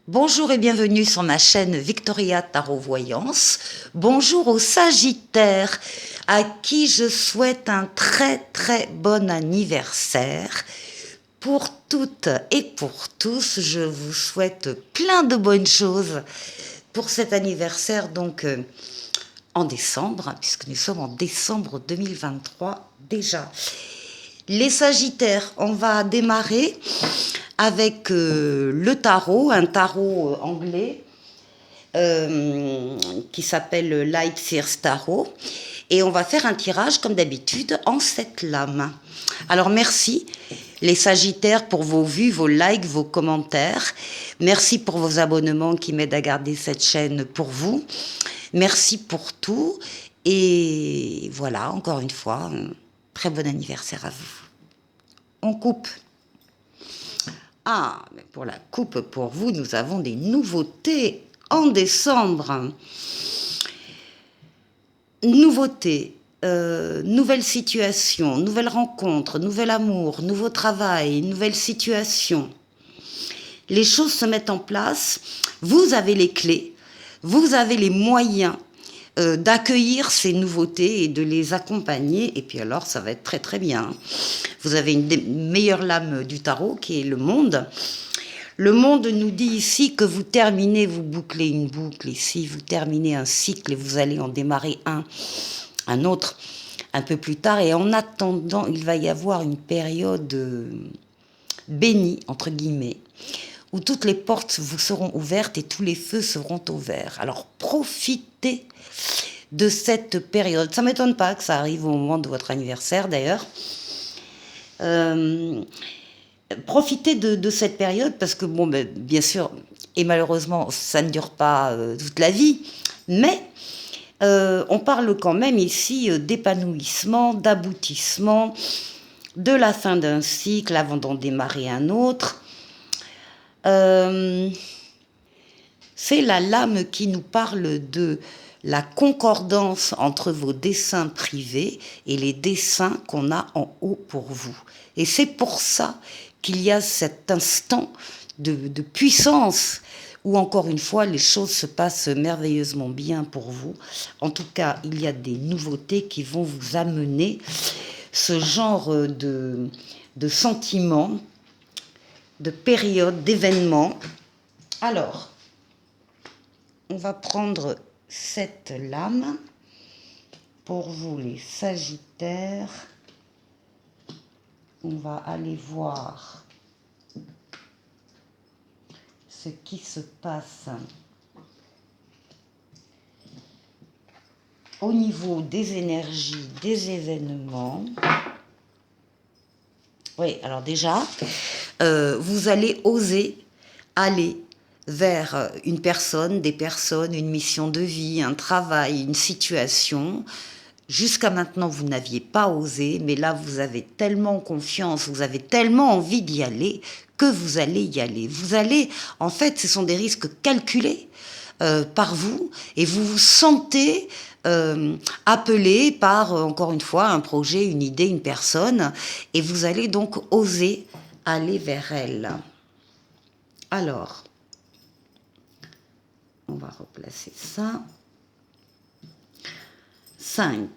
Bonjour et bienvenue sur ma chaîne Victoria Tarot Voyance. Bonjour aux Sagittaires à qui je souhaite un très bon anniversaire. Pour toutes et pour tous, je vous souhaite plein de bonnes choses pour cet anniversaire donc en décembre, puisque nous sommes en décembre 2023 déjà. Les Sagittaires, on va démarrer avec le tarot, un tarot anglais qui s'appelle Light Seers Tarot. Et on va faire un tirage, comme d'habitude, en 7 lames. Alors, merci les Sagittaires pour vos vues, vos likes, vos commentaires. Merci pour vos abonnements qui m'aident à garder cette chaîne pour vous. Merci pour tout. Et voilà, encore une fois, un très bon anniversaire à vous. On coupe. Ah, mais pour la coupe, pour vous, nous avons des nouveautés en décembre. Nouveautés, nouvelle situation, nouvelle rencontre, nouvel amour, nouveau travail, nouvelle situation. Les choses se mettent en place, vous avez les clés, vous avez les moyens d'accueillir ces nouveautés et de les accompagner. Et puis alors, ça va être très bien. Vous avez une des meilleures lames du tarot qui est le monde. Le monde nous dit ici que vous terminez, vous bouclez une boucle ici, vous terminez un cycle et vous allez en démarrer un autre un peu plus tard. Et en attendant, il va y avoir une période bénie, entre guillemets, où toutes les portes vous seront ouvertes et tous les feux seront ouverts. Alors profitez de cette période. Ça ne m'étonne pas que ça arrive au moment de votre anniversaire d'ailleurs. Profitez de cette période parce que, bon, ben, bien sûr, et malheureusement, ça ne dure pas toute la vie, mais on parle quand même ici d'épanouissement, d'aboutissement, de la fin d'un cycle avant d'en démarrer un autre. C'est la lame qui nous parle de la concordance entre vos desseins privés et les desseins qu'on a en haut pour vous. Et c'est pour ça qu'il y a cet instant de puissance où, encore une fois, les choses se passent merveilleusement bien pour vous. En tout cas, il y a des nouveautés qui vont vous amener ce genre de sentiments, de périodes, d'événements. Alors, on va prendre cette lame pour vous les Sagittaires. On va aller voir ce qui se passe au niveau des énergies, des événements. Oui, alors déjà, vous allez oser aller vers une personne, des personnes, une mission de vie, un travail, une situation. Jusqu'à maintenant, vous n'aviez pas osé, mais là, vous avez tellement confiance, vous avez tellement envie d'y aller que vous allez y aller. Vous allez, en fait, ce sont des risques calculés par vous et vous vous sentez appelé par, encore une fois, un projet, une idée, une personne et vous allez donc oser aller vers elle. Alors, on va replacer ça. 5.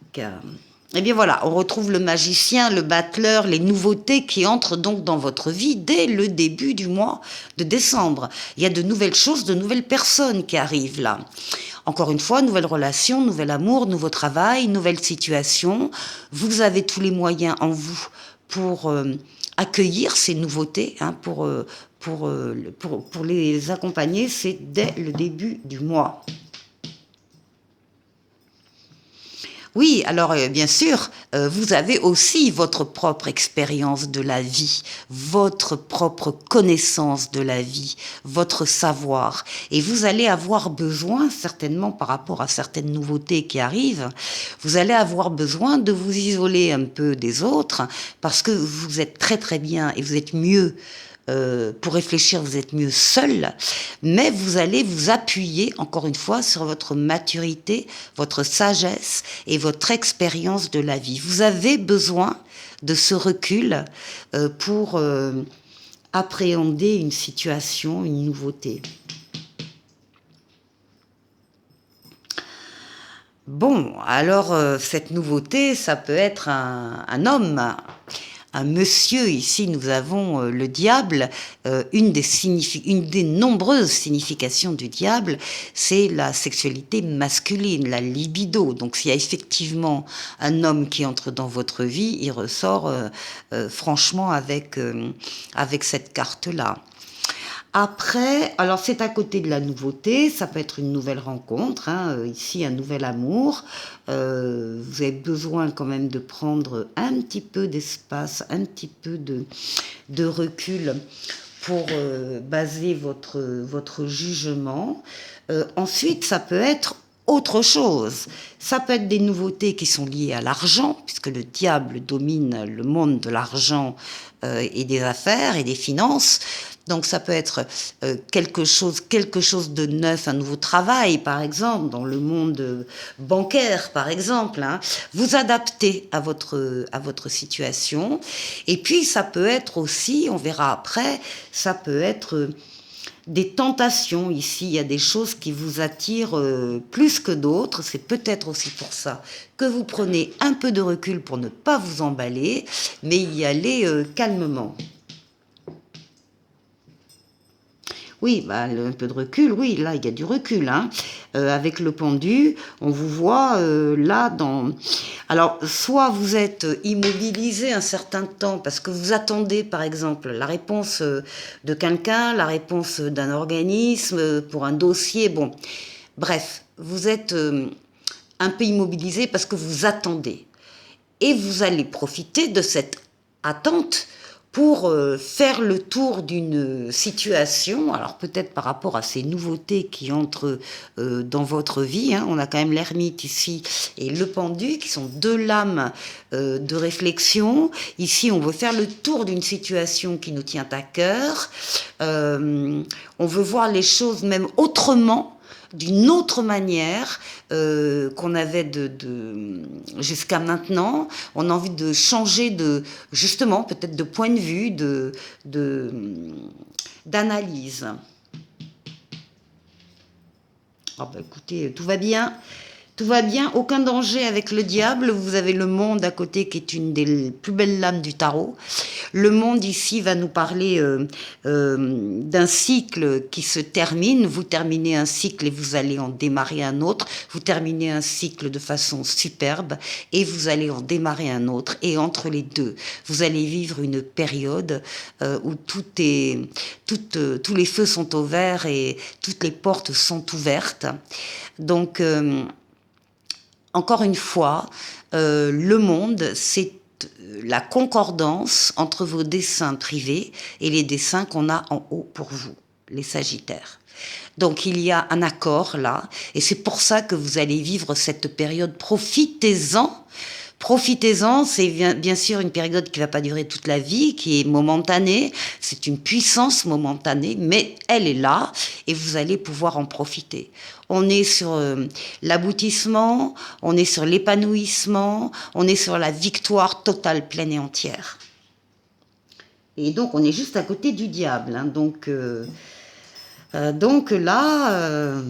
Et bien voilà, on retrouve le magicien, le battleur, les nouveautés qui entrent donc dans votre vie dès le début du mois de décembre. Il y a de nouvelles choses, de nouvelles personnes qui arrivent là. Encore une fois, nouvelle relation, nouvel amour, nouveau travail, nouvelle situation. Vous avez tous les moyens en vous pour accueillir ces nouveautés, hein, pour les accompagner. C'est dès le début du mois. Oui, alors bien sûr, vous avez aussi votre propre expérience de la vie, votre propre connaissance de la vie, votre savoir. Et vous allez avoir besoin, certainement par rapport à certaines nouveautés qui arrivent, vous allez avoir besoin de vous isoler un peu des autres parce que vous êtes très bien et vous êtes mieux. Pour réfléchir, vous êtes mieux seul, mais vous allez vous appuyer, encore une fois, sur votre maturité, votre sagesse et votre expérience de la vie. Vous avez besoin de ce recul pour appréhender une situation, une nouveauté. Bon, alors cette nouveauté, ça peut être un homme, un monsieur. Ici, nous avons le diable. Une des nombreuses significations du diable, c'est la sexualité masculine, la libido. Donc, s'il y a effectivement un homme qui entre dans votre vie, il ressort franchement avec cette carte-là. Après, alors c'est à côté de la nouveauté, ça peut être une nouvelle rencontre, hein, ici un nouvel amour. Vous avez besoin quand même de prendre un petit peu d'espace, un petit peu de recul pour baser votre jugement. Ensuite, ça peut être autre chose. Ça peut être des nouveautés qui sont liées à l'argent, puisque le diable domine le monde de l'argent et des affaires et des finances. Donc ça peut être quelque chose de neuf, un nouveau travail, par exemple, dans le monde bancaire, par exemple. Hein. Vous adaptez à votre situation. Et puis ça peut être aussi, on verra après, ça peut être des tentations. Ici, il y a des choses qui vous attirent plus que d'autres. C'est peut-être aussi pour ça que vous prenez un peu de recul pour ne pas vous emballer, mais y aller calmement. Oui, bah, un peu de recul, oui, là, il y a du recul. Hein. Avec le pendu, on vous voit là dans... Alors, soit vous êtes immobilisé un certain temps parce que vous attendez, par exemple, la réponse de quelqu'un, la réponse d'un organisme pour un dossier. Bon, bref, vous êtes un peu immobilisé parce que vous attendez. Et vous allez profiter de cette attente pour faire le tour d'une situation, alors peut-être par rapport à ces nouveautés qui entrent dans votre vie, hein, on a quand même l'ermite ici et le pendu qui sont deux lames de réflexion. Ici, on veut faire le tour d'une situation qui nous tient à cœur, on veut voir les choses même autrement, d'une autre manière qu'on avait jusqu'à maintenant. On a envie de changer justement, peut-être de point de vue, d'analyse. Oh bah écoutez, tout va bien. Tout va bien, aucun danger avec le diable. Vous avez le monde à côté qui est une des plus belles lames du tarot. Le monde ici va nous parler d'un cycle qui se termine. Vous terminez un cycle et vous allez en démarrer un autre. Vous terminez un cycle de façon superbe et vous allez en démarrer un autre. Et entre les deux, vous allez vivre une période où tous les feux sont au vert et toutes les portes sont ouvertes. Donc... encore une fois, le monde, c'est la concordance entre vos desseins privés et les desseins qu'on a en haut pour vous, les Sagittaires. Donc il y a un accord là, et c'est pour ça que vous allez vivre cette période. Profitez-en. Profitez-en, c'est bien sûr une période qui ne va pas durer toute la vie, qui est momentanée, c'est une puissance momentanée, mais elle est là et vous allez pouvoir en profiter. On est sur l'aboutissement, on est sur l'épanouissement, on est sur la victoire totale, pleine et entière. Et donc on est juste à côté du diable, hein, donc là,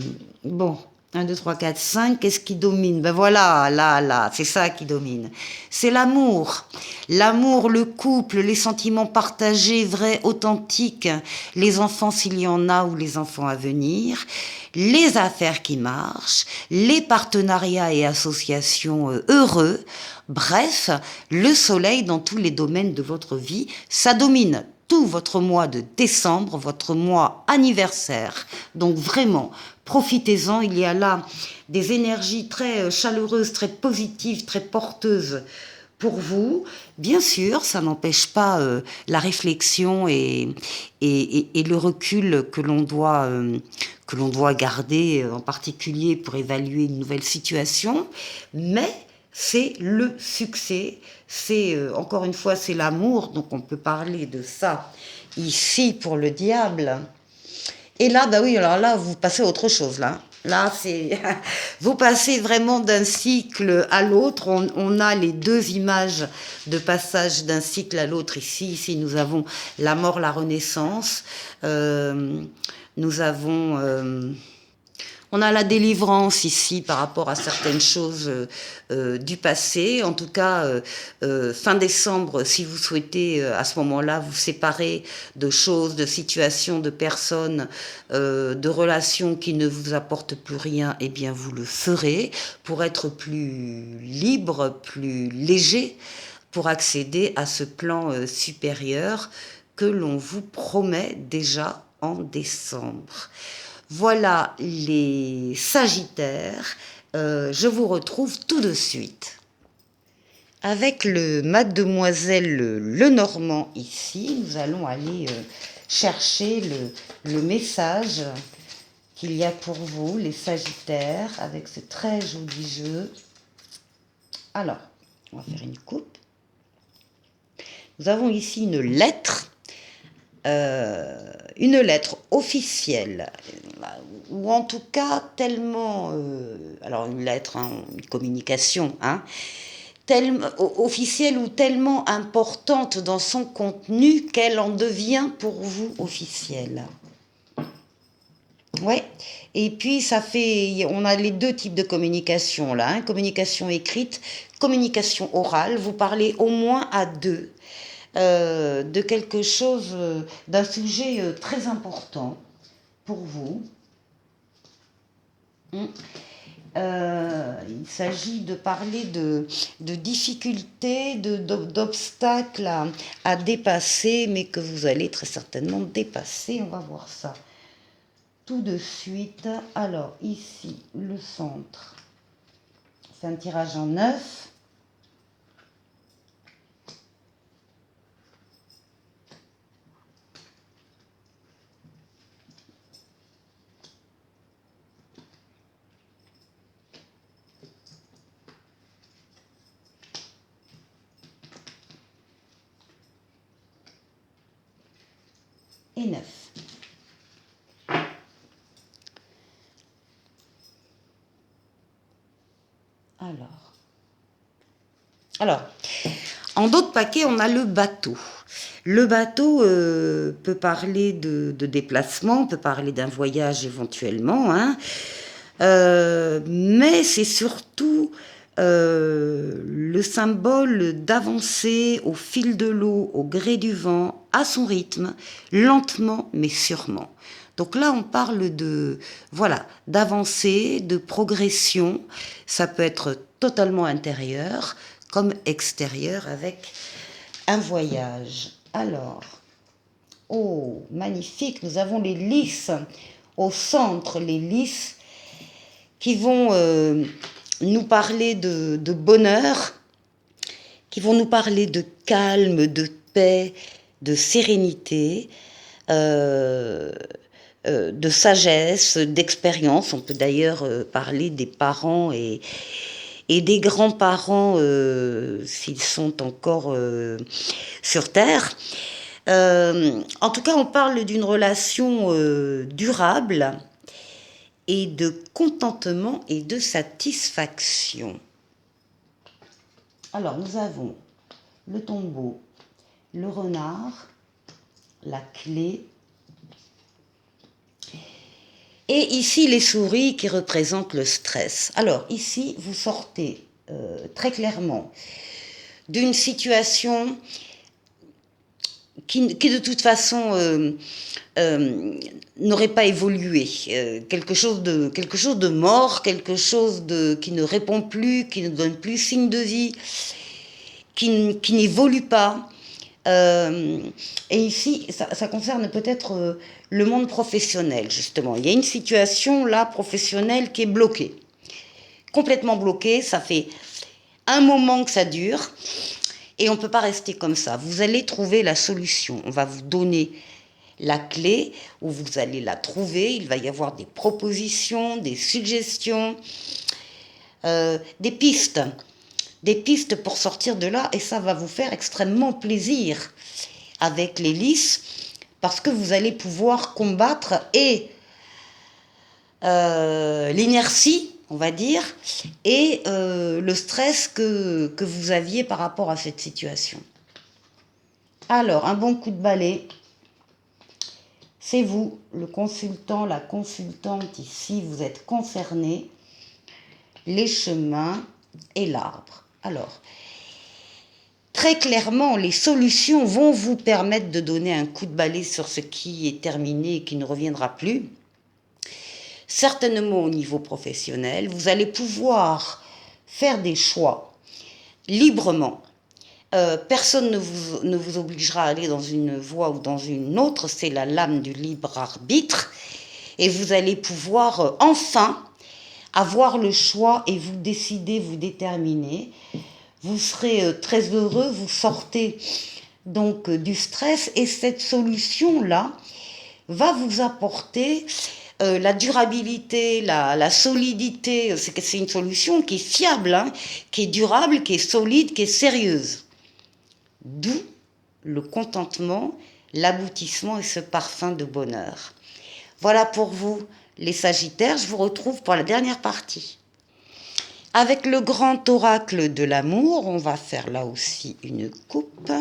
bon... 1, 2, 3, 4, 5, qu'est-ce qui domine? Ben voilà, là, c'est ça qui domine. C'est l'amour. L'amour, le couple, les sentiments partagés, vrais, authentiques, les enfants s'il y en a ou les enfants à venir, les affaires qui marchent, les partenariats et associations heureux. Bref, le soleil dans tous les domaines de votre vie, ça domine tout votre mois de décembre, votre mois anniversaire. Donc vraiment, profitez-en, il y a là des énergies très chaleureuses, très positives, très porteuses pour vous. Bien sûr, ça n'empêche pas la réflexion et le recul que l'on doit garder, en particulier pour évaluer une nouvelle situation, mais c'est le succès, c'est encore une fois c'est l'amour, donc on peut parler de ça ici pour le diable. Et là, bah oui, alors là, vous passez à autre chose, là. Là, c'est vous passez vraiment d'un cycle à l'autre. On a les deux images de passage d'un cycle à l'autre ici. Ici, nous avons la mort, la renaissance. Nous avons On a la délivrance ici par rapport à certaines choses du passé. En tout cas, fin décembre, si vous souhaitez à ce moment-là vous séparer de choses, de situations, de personnes, de relations qui ne vous apportent plus rien, eh bien vous le ferez pour être plus libre, plus léger, pour accéder à ce plan supérieur que l'on vous promet déjà en décembre. Voilà les Sagittaires. Je vous retrouve tout de suite avec le Mademoiselle Lenormand ici. Nous allons aller chercher le message qu'il y a pour vous, les Sagittaires, avec ce très joli jeu. Alors, on va faire une coupe. Nous avons ici une lettre officielle, ou en tout cas tellement, alors une lettre, hein, une communication, hein, officielle ou tellement importante dans son contenu qu'elle en devient pour vous officielle. Ouais. Et puis ça fait, on a les deux types de communication là, hein, communication écrite, communication orale. Vous parlez au moins à deux. De quelque chose, d'un sujet très important pour vous. Il s'agit de parler de difficultés, d'obstacles à dépasser, mais que vous allez très certainement dépasser. On va voir ça tout de suite. Alors ici, le centre, c'est un tirage en 9. Et 9. Alors, en d'autres paquets, on a le bateau. Le bateau peut parler de déplacement, peut parler d'un voyage éventuellement, hein, mais c'est surtout le symbole d'avancer au fil de l'eau, au gré du vent, à son rythme, lentement mais sûrement. Donc là, on parle de, voilà, d'avancer, de progression. Ça peut être totalement intérieur comme extérieur avec un voyage. Alors, oh, magnifique, nous avons les lys au centre, les lys qui vont nous parler de bonheur, qui vont nous parler de calme, de paix, de sérénité, de sagesse, d'expérience. On peut d'ailleurs parler des parents et des grands-parents s'ils sont encore sur Terre. En tout cas, on parle d'une relation durable et de contentement et de satisfaction. Alors, nous avons le tombeau, le renard, la clé, et ici les souris qui représentent le stress. Alors, ici, vous sortez très clairement d'une situation qui de toute façon n'aurait pas évolué, quelque chose de mort, quelque chose qui ne répond plus, qui ne donne plus signe de vie, qui n'évolue pas. Et ici, ça concerne peut-être le monde professionnel, justement. Il y a une situation là professionnelle qui est bloquée, complètement bloquée. Ça fait un moment que ça dure. Et on ne peut pas rester comme ça. Vous allez trouver la solution. On va vous donner la clé où vous allez la trouver. Il va y avoir des propositions, des suggestions, des pistes. Des pistes pour sortir de là. Et ça va vous faire extrêmement plaisir avec les lys parce que vous allez pouvoir combattre et l'inertie, on va dire, et le stress que vous aviez par rapport à cette situation. Alors, un bon coup de balai C'est vous, le consultant, la consultante ici, vous êtes concerné, les chemins et l'arbre. Alors, très clairement, les solutions vont vous permettre de donner un coup de balai sur ce qui est terminé et qui ne reviendra plus. Certainement au niveau professionnel, vous allez pouvoir faire des choix librement. Personne ne vous obligera à aller dans une voie ou dans une autre, c'est la lame du libre arbitre. Et vous allez pouvoir enfin avoir le choix et vous décider, vous déterminer. Vous serez très heureux, vous sortez donc du stress et cette solution-là va vous apporter la durabilité, la solidité. C'est une solution qui est fiable, hein, qui est durable, qui est solide, qui est sérieuse. D'où le contentement, l'aboutissement et ce parfum de bonheur. Voilà pour vous les Sagittaires, je vous retrouve pour la dernière partie. Avec le grand oracle de l'amour, on va faire là aussi une coupe.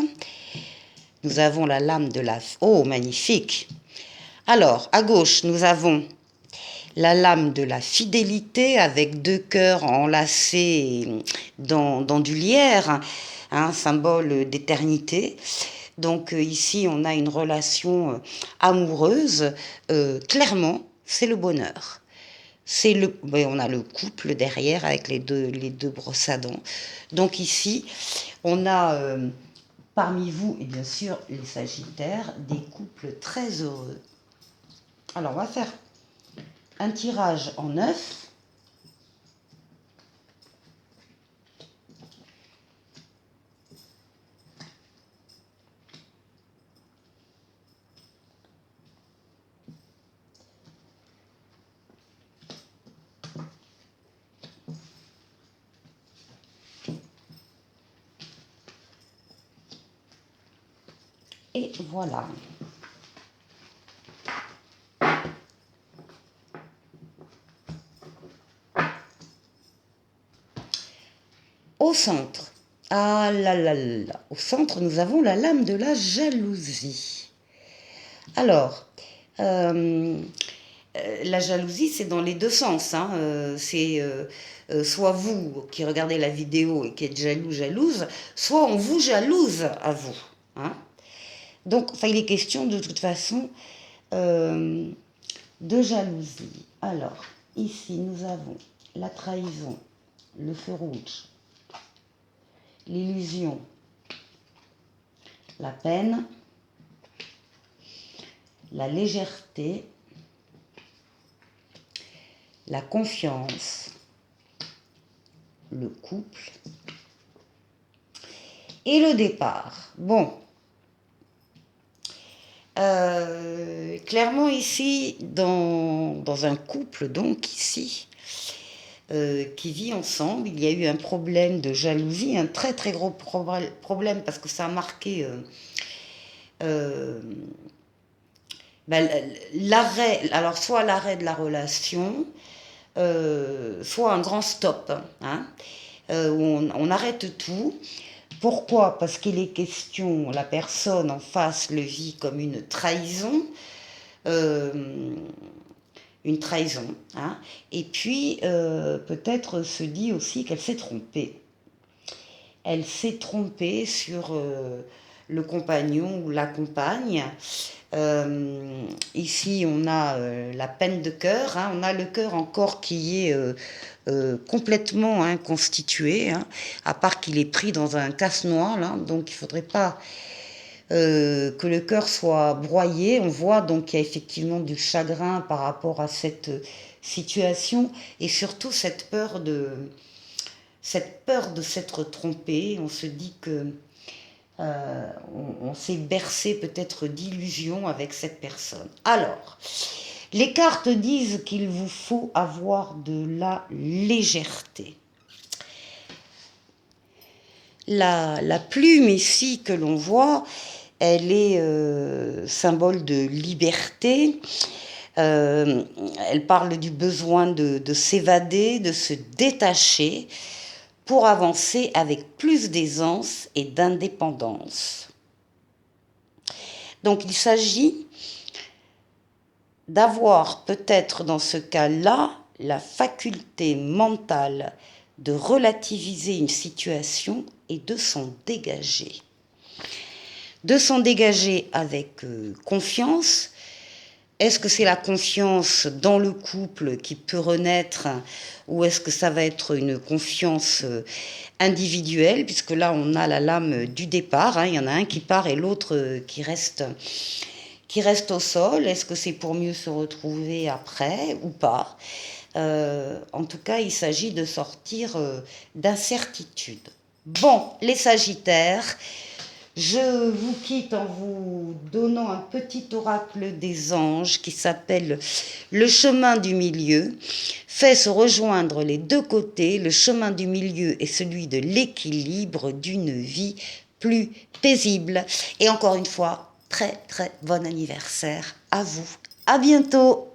Nous avons la lame de la... Oh, magnifique! Alors, à gauche, nous avons la lame de la fidélité avec 2 cœurs enlacés dans du lierre, hein, symbole d'éternité. Donc ici, on a une relation amoureuse. Clairement, c'est le bonheur. On a le couple derrière avec les deux brosses à dents. Donc ici, on a parmi vous, et bien sûr les Sagittaires, des couples très heureux. Alors, on va faire un tirage en 9. Et voilà. Au centre, ah là là là, au centre, nous avons la lame de la jalousie. Alors, la jalousie, c'est dans les deux sens. Hein. C'est soit vous qui regardez la vidéo et qui êtes jaloux, jalouse, soit on vous jalouse à vous. Hein. Donc, il est question de toute façon de jalousie. Alors, ici, nous avons la trahison, le feu rouge, l'illusion, la peine, la légèreté, la confiance, le couple et le départ. Bon, clairement ici, dans un couple, donc ici, qui vit ensemble, il y a eu un problème de jalousie, un très très gros problème parce que ça a marqué l'arrêt, alors soit l'arrêt de la relation, soit un grand stop, hein, où on arrête tout. Pourquoi? Parce qu'il est question, la personne en face le vit comme une trahison, hein, et puis peut-être se dit aussi qu'elle s'est trompée. Elle s'est trompée sur le compagnon ou la compagne. Ici, on a la peine de cœur, hein, on a le cœur encore qui est complètement hein, constitué, hein, à part qu'il est pris dans un casse-noix, là, donc il ne faudrait pas que le cœur soit broyé. On voit donc qu'il y a effectivement du chagrin par rapport à cette situation et surtout cette peur de s'être trompé. On se dit que on s'est bercé peut-être d'illusions avec cette personne. Alors, les cartes disent qu'il vous faut avoir de la légèreté. La plume ici que l'on voit, elle est symbole de liberté. Elle parle du besoin de s'évader, de se détacher pour avancer avec plus d'aisance et d'indépendance. Donc il s'agit d'avoir peut-être dans ce cas-là la faculté mentale de relativiser une situation et de s'en dégager. De s'en dégager avec confiance. Est-ce que c'est la confiance dans le couple qui peut renaître ou est-ce que ça va être une confiance individuelle, puisque là on a la lame du départ, hein, il y en a un qui part et l'autre qui reste au sol. Est-ce que c'est pour mieux se retrouver après ou pas? En tout cas, il s'agit de sortir d'incertitude. Bon, les Sagittaires, je vous quitte en vous donnant un petit oracle des anges qui s'appelle le chemin du milieu. Fait se rejoindre les deux côtés, le chemin du milieu est celui de l'équilibre d'une vie plus paisible. Et encore une fois, très très bon anniversaire à vous. À bientôt.